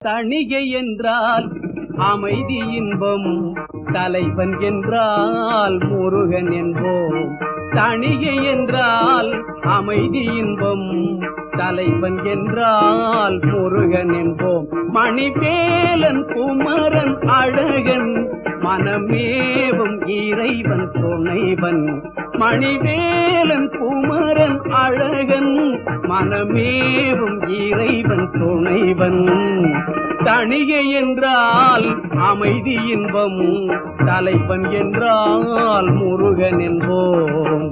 தணிகை என்றால் அமைதி இன்பம், தலைவன் என்றால் முருகன் என்போம். தணிகை என்றால் அமைதி இன்பம், தலைவன் என்றால் முருகன் என்போம். மணிவேலன் குமரன் அழகன், மனமேவும் இறைவன் துணைவன். மணிவேலன் குமரன் அழகன், மனமேவும் இறைவன் துணைவன். தணிகை என்றால் அமைதி இன்பம், தலைவன் என்றால் முருகன் என்போம்.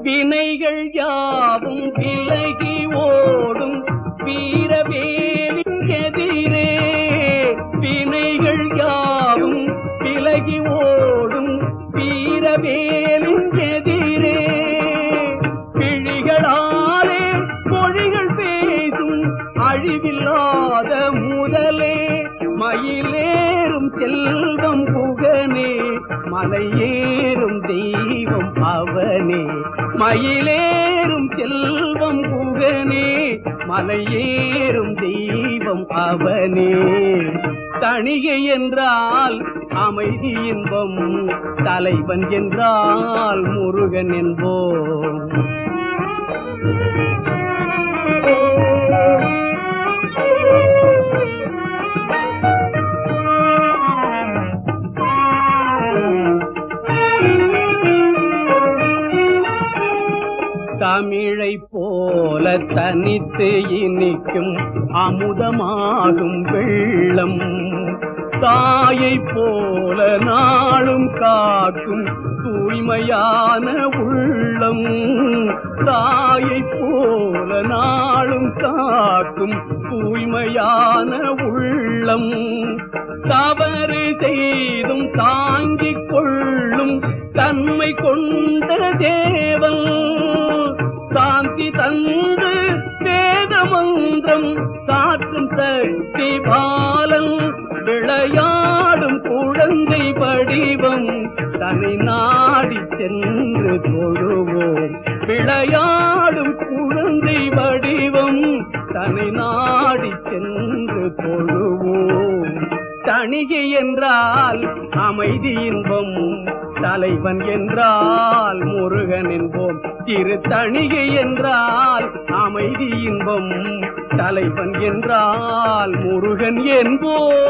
வினைகள் யாவும் விலகி ஓடும் வீரவேலின் எதிரே, வினைகள் யாவும் விலகி ஓடும் வீரவேலின் எதிரே. பிழிகளாலே மொழிகள் பேசும் அழிவில்லாத முதலே, மயிலேறும் செல்வம் புகனே, மலையேறும் தெய்வம் அவனே. மயிலேறும் செல்வம் புகனே, மலையேறும் தெய்வம் அவனே. தணிகை என்றால் அமைதி இன்பம், தலைவன் என்றால் முருகன் என்போம். தமிழை போல தனித்து இனிக்கும் அமுதமாகும் வெள்ளம், தாயை போல நாளும் காக்கும் தூய்மையான உள்ளம். தாயை போல நாளும் காக்கும் தூய்மையான உள்ளம். தவறு செய்தும் தாங்கிக் கொள்ளும் தன்மை கொண்ட தேவன், சாந்தி தந்து வேத மந்திரம் சாற்றும் சக்தி பாலன். விளையாடும் குழந்தை வடிவம் தன்னை நாடி சென்று தொழுவோம். விளையாடும் குழந்தை வடிவம் தன்னை நாடி சென்று தொழுவோம். தணிகை என்றால் அமைதி இன்பம், தலைவன் என்றால் முருகன் என்போம். திரு தணிகை என்றால் அமைதி இன்பம், தலைவன் என்றால் முருகன் என்போம்.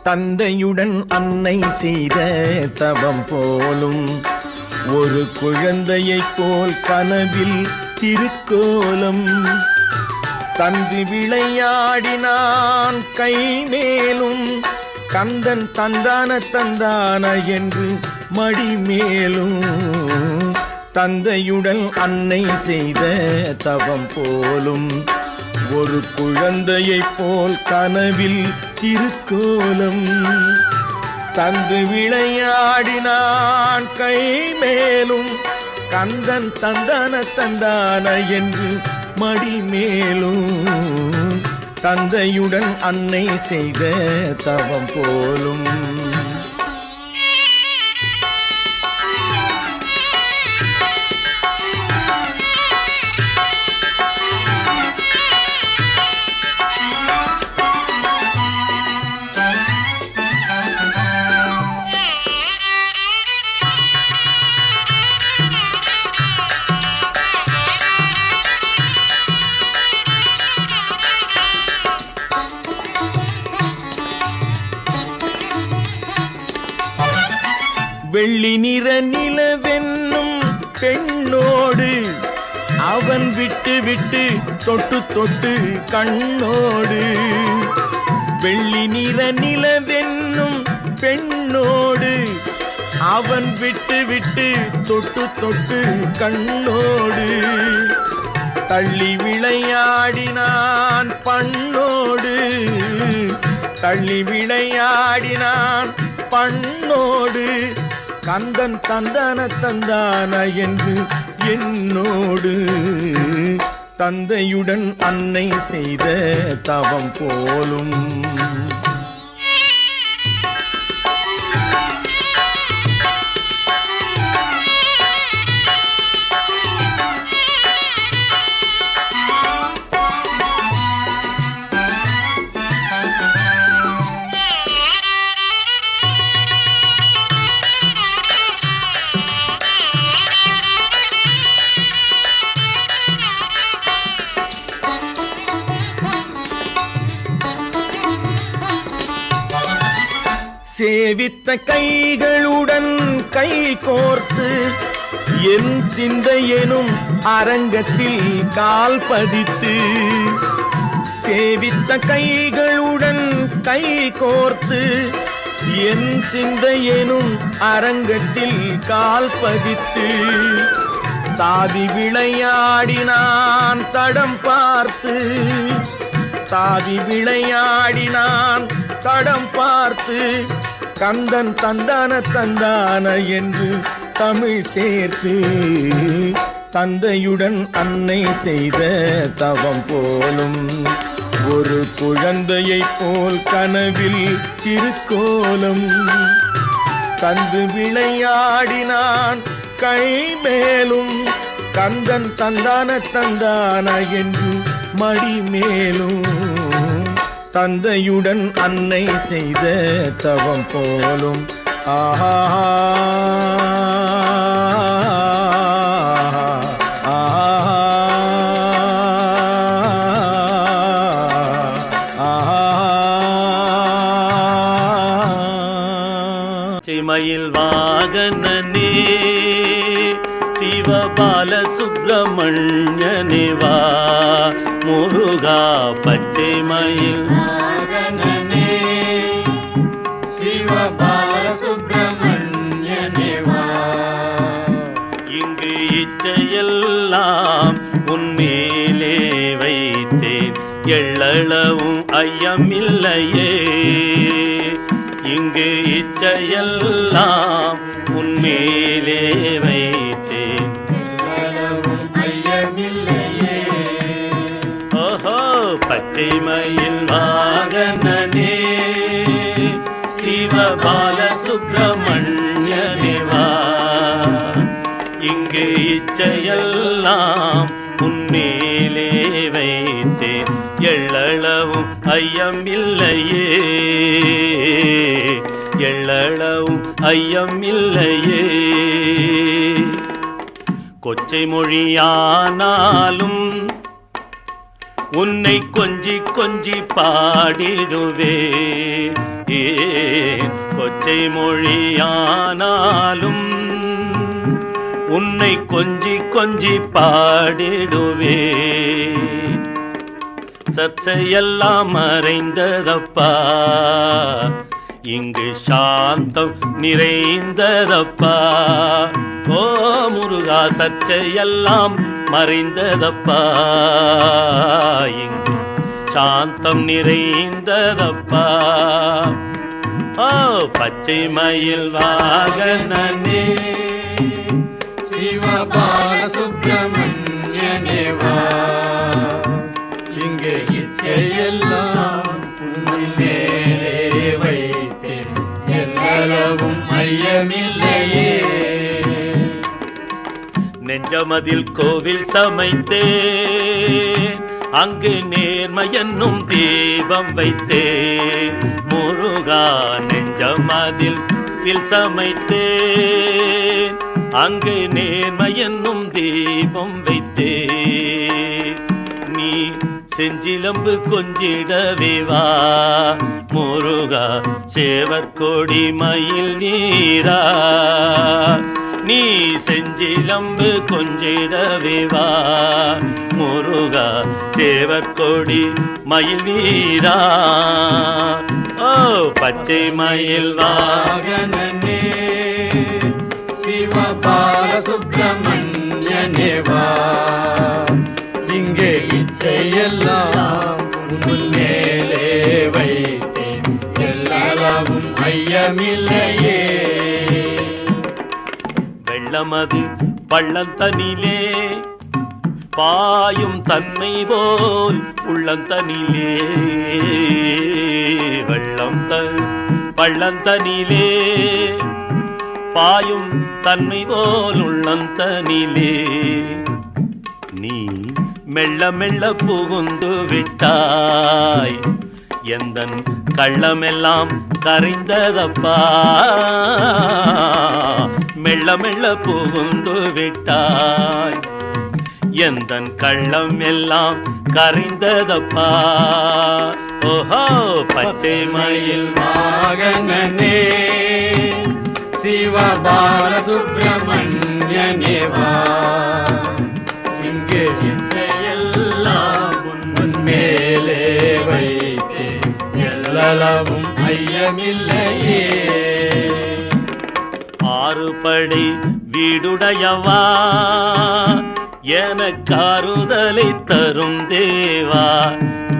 தந்தையுடன் அன்னை செய்த தவம் போலும், ஒரு குழந்தையைப் போல் கனவில் திருக்கோலம். தந்து விளையாடினான் கை மேலும், கந்தன் தந்தான தந்தான என்று மடி மேலும். தந்தையுடன் அன்னை செய்த தவம் போலும், ஒரு குழந்தையைப் போல் கனவில் திருக்கோலம். தந்து விளையாடினான் கை மேலும், கந்தன் தந்தான தந்தான என்று மடி மேலும். தந்தையுடன் அன்னை செய்த தவம் போலும். வெள்ளி நிற நிலவென்னும் பெண்ணோடு அவன் விட்டு விட்டு தொட்டு தொட்டு கண்ணோடு. வெள்ளி நிற நிலவென்னும் பெண்ணோடு அவன் விட்டு விட்டு தொட்டு தொட்டு கண்ணோடு. தள்ளி விளையாடினான் பண்ணோடு, தள்ளி விளையாடினான் பண்ணோடு. கந்தன் தந்தான தந்தான என்று என்னோடு. தந்தையுடன் அன்னை செய்த தவம் போலும். சேவித்த கைகளுடன் கை கோர்த்து என் சிந்தையெனும் அரங்கத்தில் கால் பதித்து. சேவித்த கைகளுடன் கை கோர்த்து என் சிந்தையெனும் அரங்கத்தில் கால் பதித்து. தாவி விளையாடினான் தடம் பார்த்து, தாவி விளையாடினான் தடம் பார்த்து. கந்தன் தந்தான தந்தான என்று தமிழ் சேர்த்து. தந்தையுடன் அன்னை செய்த தவம் போலும். ஒரு குழந்தையைப் போல் கனவில் திருக்கோலம் தந்து விளையாடினான் கை மேலும். கந்தன் தந்தான தந்தான என்று மடி மேலும். தந்தையுடன் அன்னை செய்த தவம் போலும். ஆஹா மயில் வாகனனே சிவபால சுப்பிரமணியனே வா முருகா. பச்சை மயில் வாகனனே சிவபால சுப்பிரமணியனே வா. இங்கு இச்சையெல்லாம் உன்மேலே வைத்தேன் எள்ளளவும் ஐயமில்லையே. இங்கு இச்சையெல்லாம் உன்மேலே வைத்தேன் எள்ளளவும் ஐயமில்லையே. ஓஹோ பச்சை மயில் வாகனனே சிவபால சுப்பிரமணியனே வா. இங்கு இச்சையெல்லாம் உன்மேலே வைத்தேன் எள்ளளவும் ஐயமில்லையே, எள்ளளவும் ஐயமில்லையே. கொச்சை மொழியானாலும் உன்னை கொஞ்சி கொஞ்சி பாடிடுவே. கொச்சை மொழியானாலும் உன்னை கொஞ்சி கொஞ்சி பாடிடுவே. சர்ச்சையெல்லாம் மறைந்ததப்பா, இங்கு சாந்தம் நிறைந்ததப்பா. ஓ முருகா சர்ச்சையெல்லாம் மறைந்ததப்பா, இங்கு சாந்தம் நிறைந்ததப்பா. ஓ பச்சை மயில் வாகனனே சிவபால சுப்பிரமணியனே வா. இங்கு இச்சையெல்லாம் உன்மேலே வைத்தேன் எல்லளவும் ஐயமில்லையே. நெஞ்சமதில் கோவில் சமைத்தேன், அங்கு நேர்மை என்னும் தீபம் வைத்தேன். முருகா நெஞ்சமதில் சமைத்தேன், அங்கு நேர்மை என்னும் தீபம் வைத்தேன். நீ செஞ்சிலம்பு கொஞ்சிடவே வா முருகா சேவற்கொடி மயில் நீரா நீ செஞ்சிலம்பு கொஞ்சிடவே வா முருகா சேவற்கொடி மயில் நீரா ஓ பச்சை மயில் வாகனனே சிவபால சுப்பிரமணியனே வா இங்கே இச்சையெல்லாம் உன் மேலே வைத்தேன் எல்லாவும் ஐயமில்லையே வெள்ளமது பள்ளந்தனிலே பாயும் தன்மை போல் உள்ளந்தனிலே பள்ளந்தனிலே பாயும் தன்மை போல் உள்ளந்தனிலே நீ மெல்ல மெல்ல புகுந்து விட்டாய் எந்தன் கள்ளமெல்லாம் கரைந்ததப்பா மெல்ல மெல்ல புகுந்து விட்டாய் எந்தன் கள்ளம் எல்லாம் கரைந்ததப்பா ஓஹோ பச்சை மயில் வாகனனே சிவபால சுப்பிரமணியனே வா இங்கே இச்சையெல்லாம் உன் மேலே வைத்தேன் எல்லளவும் ஐயமில்லையே ஆறுபடை வீடுடையவா எனக்காறுதலை தரும் தேவா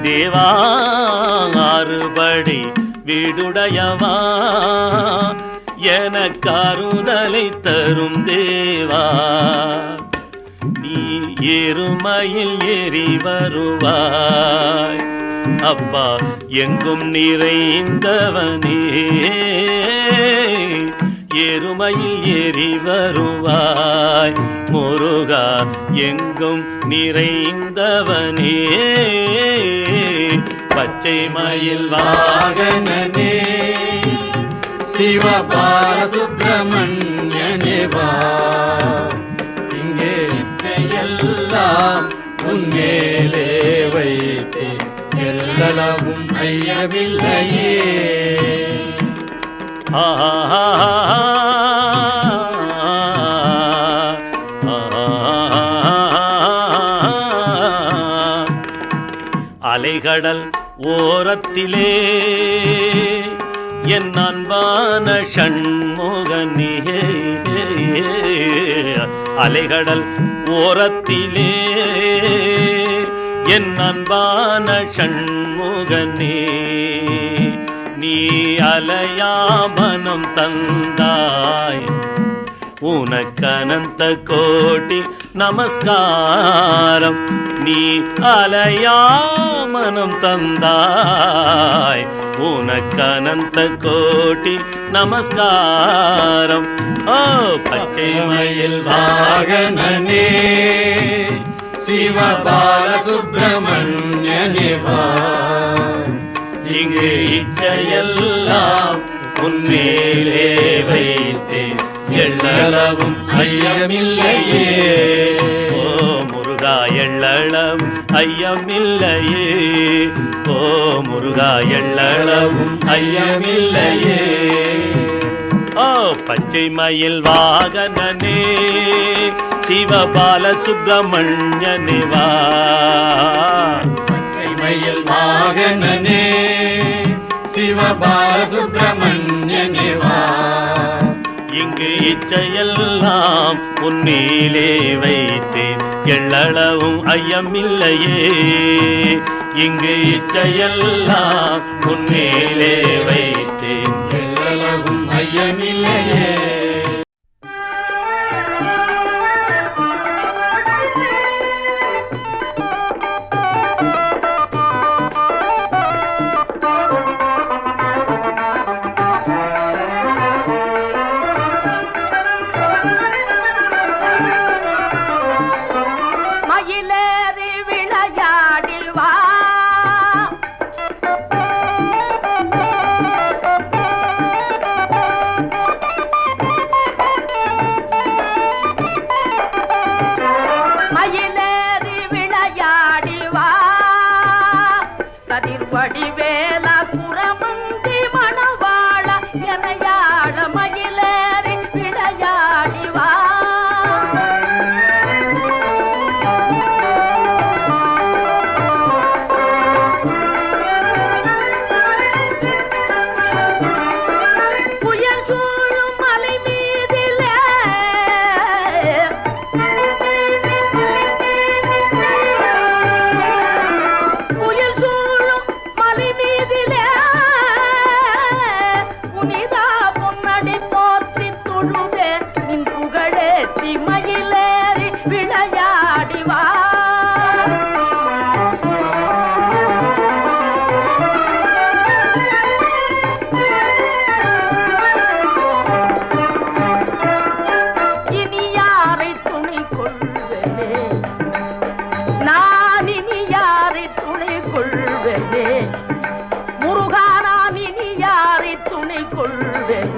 தேவா ஆறுபடை வீடுடையவா எனக்காறுதலை தரும் தேவா நீ ஏறுமையில் ஏறி வருவாய் அப்பா எங்கும் நிறைந்தவனே ஏறுமையில் ஏறி வருவாய் முருகா எங்கும் நிறைந்தவனே பச்சை மயில் வாகனனே சிவபால சுப்பிரமணியனே வா இங்கே இச்சையெல்லாம் உன் மேலே வைத்தேன் எல்லளவும் ஐயமில்லையே அலைகடல் ஓரத்திலே என் அன்பான ஷண்முகனே அலைகடல் ஓரத்திலே என் அன்பான ஷண்முகனே நீ அலையாமனம் தந்தாய் உனக்கனந்த கோடி நமஸ்காரம் நீ அலையாமனம் தந்தாய் உனக்கனந்த கோடி நமஸ்காரம் ஓ பச்சை மயில் வாகனனே சிவபால சுப்பிரமணியனே வா இங்கு இச்சையெல்லாம் உன்மேலே வைத்தேன் எள்ளளவும் ஐயமில்லையே ஓ முருகா எள்ளளவும் ஐயமில்லையே ஓ முருகா எள்ளளவும் ஐயமில்லையே ஓ பச்சை மயில் வாகனனே சிவபால சுப்பிரமணியனே வா பச்சை மயில் வாகனனே சிவபால சுப்பிரமணியனே வா இங்கு இச்சையெல்லாம் உன்னிலே வைத்தேன் எள்ளளவும் ஐயமில்லையே இங்கு இச்சையெல்லாம் உன்னிலே வைத்தேன் எல்லளவும் ஐயமில்லையே மயிலேறி விளையாடில் வா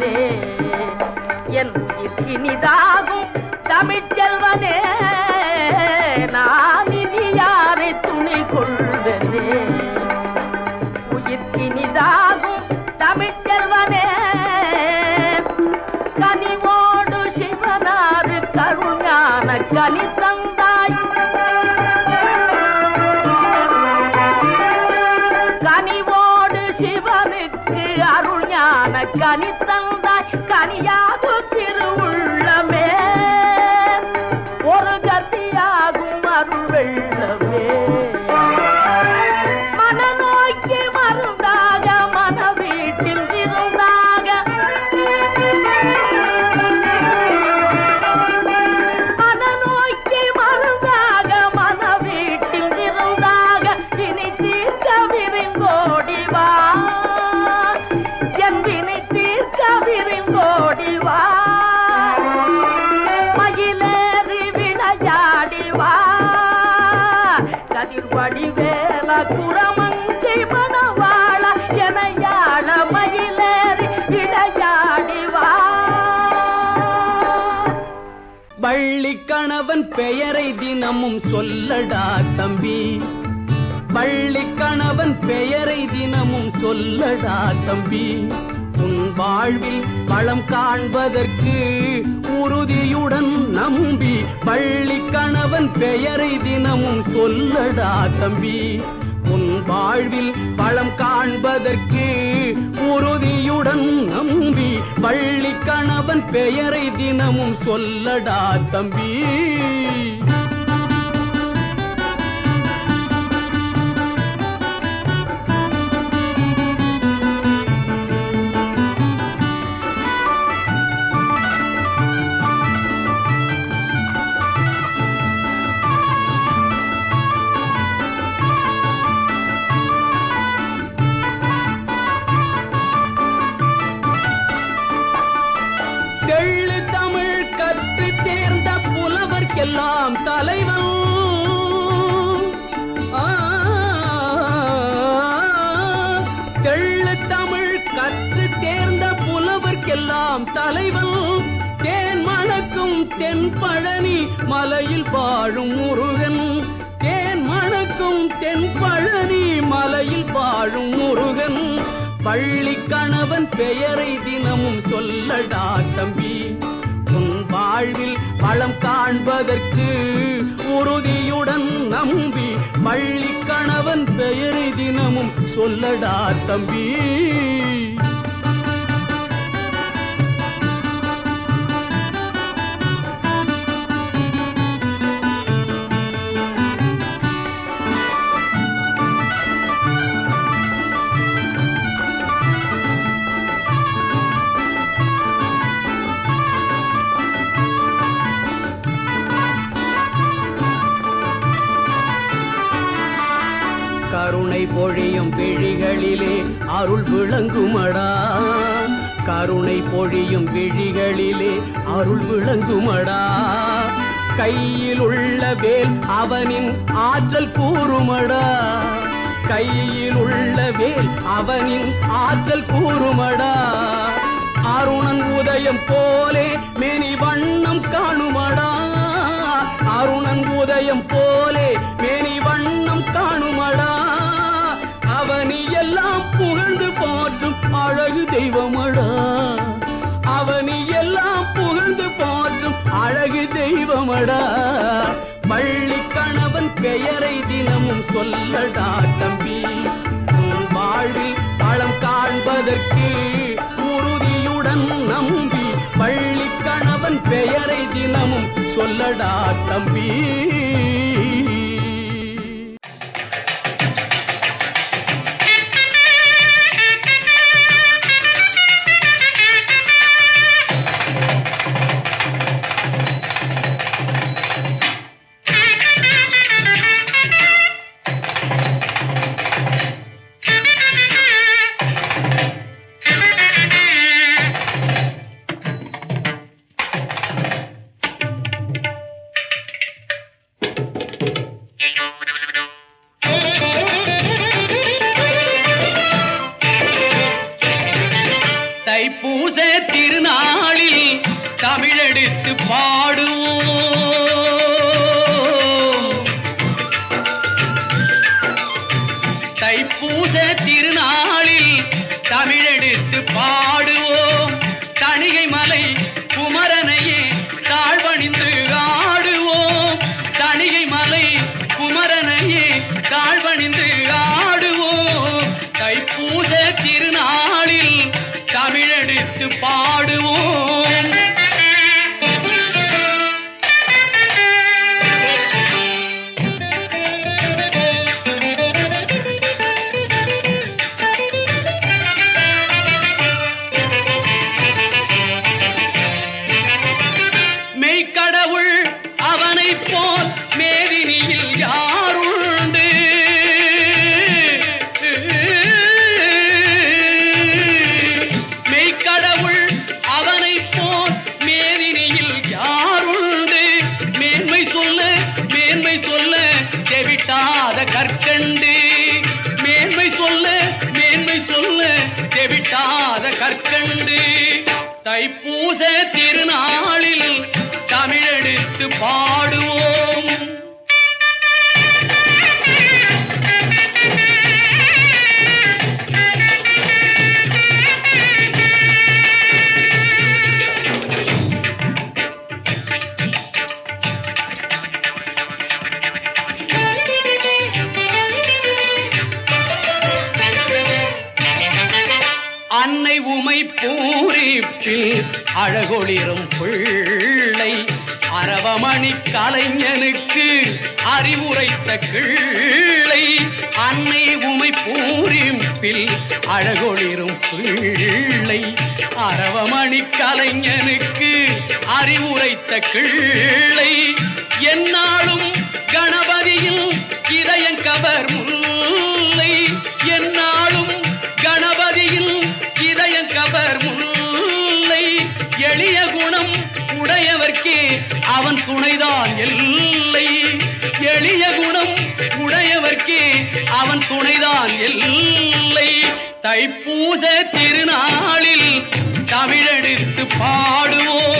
கொள்வதே என் இனிதாகும் தமிழ்ச்செல்வனே நான் இனி யாரை துணை கொள்வதே உயிர்க்கினிதாகும் தமிழ்ச்செல்வனே கனிவோடு சிவனாறு கருஞான கனி தந்தாய் கனிவோடு சிவனுக்கு அருள் ஞான கனி தந்தாய் கனியாது திருவுள்ளமே ஒரு கத்தியாகும் அருள் வெள்ளமே மனநோய்க்கு மருந்தாக மன வீட்டில் இருந்தாக மனநோய்க்கு மருந்தாக மன வீட்டில் இருந்தாக இனி தீர்க்க விரிந்தோடி வா என் வினை தீர்க்க விரிந்தோடி வா மயிலேறி விளையாடி வா கதிர்வடி வேல குரமங்கை மணவாள எனையாள மயிலேறி விளையாடி வா வள்ளி கணவன் பெயரை தினமும் சொல்லடா தம்பி வள்ளி கணவன் பெயரை தினமும் சொல்லடா தம்பி உன் வாழ்வில் வளம் காண்பதற்கு உறுதியுடன் நம்பி வள்ளி கணவன் பெயரை தினமும் சொல்லடா தம்பி உன் வாழ்வில் வளம் காண்பதற்கு உறுதியுடன் நம்பி வள்ளி கணவன் பெயரை தினமும் சொல்லடா தம்பி தெள்ளு தமிழ் கற்று தேர்ந்த புலவர்க்கெல்லாம் தலைவன் தெள்ளு தமிழ் கற்று தேர்ந்த புலவர்க்கெல்லாம் தலைவன் தேன் மணக்கும் தென்பழனி மலையில் வாழும் முருகன் தேன் மணக்கும் தென்பழனி மலையில் வாழும் முருகன் வள்ளி கணவன் பெயரை தினமும் சொல்லடா தம்பி உன் வாழ்வில் வளம் காண்பதற்கு உறுதியுடன் நம்பி வள்ளி கணவன் பெயரை தினமும் சொல்லடா தம்பி கருணை பொழியும் விழிகளிலே அருள் விளங்குமடா கருணை பொழியும் விழிகளிலே அருள் விளங்குமடா கையில் உள்ள வேல் அவனின் ஆற்றல் கூறுமடா கையில் உள்ள வேல் அவனின் ஆற்றல் கூறுமடா அருணன் உதயம் போலே மேனி வண்ணம் காணுமடா அருணன் உதயம் போலே மேனி வண்ணம் காணுமடா அவனி எல்லாம் புகழ்ந்து போற்றும் அழகு தெய்வமடா அவனி எல்லாம் புகழ்ந்து போற்றும் அழகு தெய்வமடா வள்ளி கணவன் பெயரை தினமும் சொல்லடா தம்பி உன் வாழ்வில் வளம் காண்பதற்கு உறுதியுடன் நம்பி வள்ளி கணவன் பெயரை தினமும் சொல்லடா தம்பி திருநாளில் தமிழெடுத்து பாடுவோம். தைப்பூச திருநாளில் தமிழெடுத்து பாடுவோம். தணிகை மலை குமரனையே தாழ்வணிந்து ஆடுவோம். தணிகை மலை குமரனையே தாழ்வணிந்து ஆடுவோம். தைப்பூச திருநாளில் தமிழெடுத்து பாடுவோம். மெய்க்கடவுள் அவனைப் போல் மேதினியில் யாருண்டு? மெய்க்கடவுள் அவனைப் போல் மேதினியில் யாருண்டு? மேன்மை சொல்ல மேன்மை சொல்ல தெவிட்டாத கற்கண்டு. மேன்மை சொல்ல மேன்மை சொல்ல தெவிட்டாத கற்கண்டு. தைப்பூச திருநாளில் தமிழெடுத்து பாடுவோம். அன்னை உமை பூரிப்பில் அழகொளிரும் பிள்ளை அரவமணி கலைஞனுக்கு அறிவுரைத்த கிள்ளை. அன்னை உமை பூரிப்பில் அழகொளிரும் பிள்ளை அரவமணி கலைஞனுக்கு அறிவுரைத்த கிள்ளை. என்னாலும் கணபதியில் இதயங்கவர் முல்லை. என்னாலும் கணபதியில் இதயங்கவர் முல்லை. எளிய குணம் உடையவர்க்கே அவன் துணைதான் எல்லை. எளிய குணம் உடையவர்க்கே அவன் துணைதான் எல்லை. தைப்பூச திருநாளில் தமிழெடுத்து பாடுவோம்.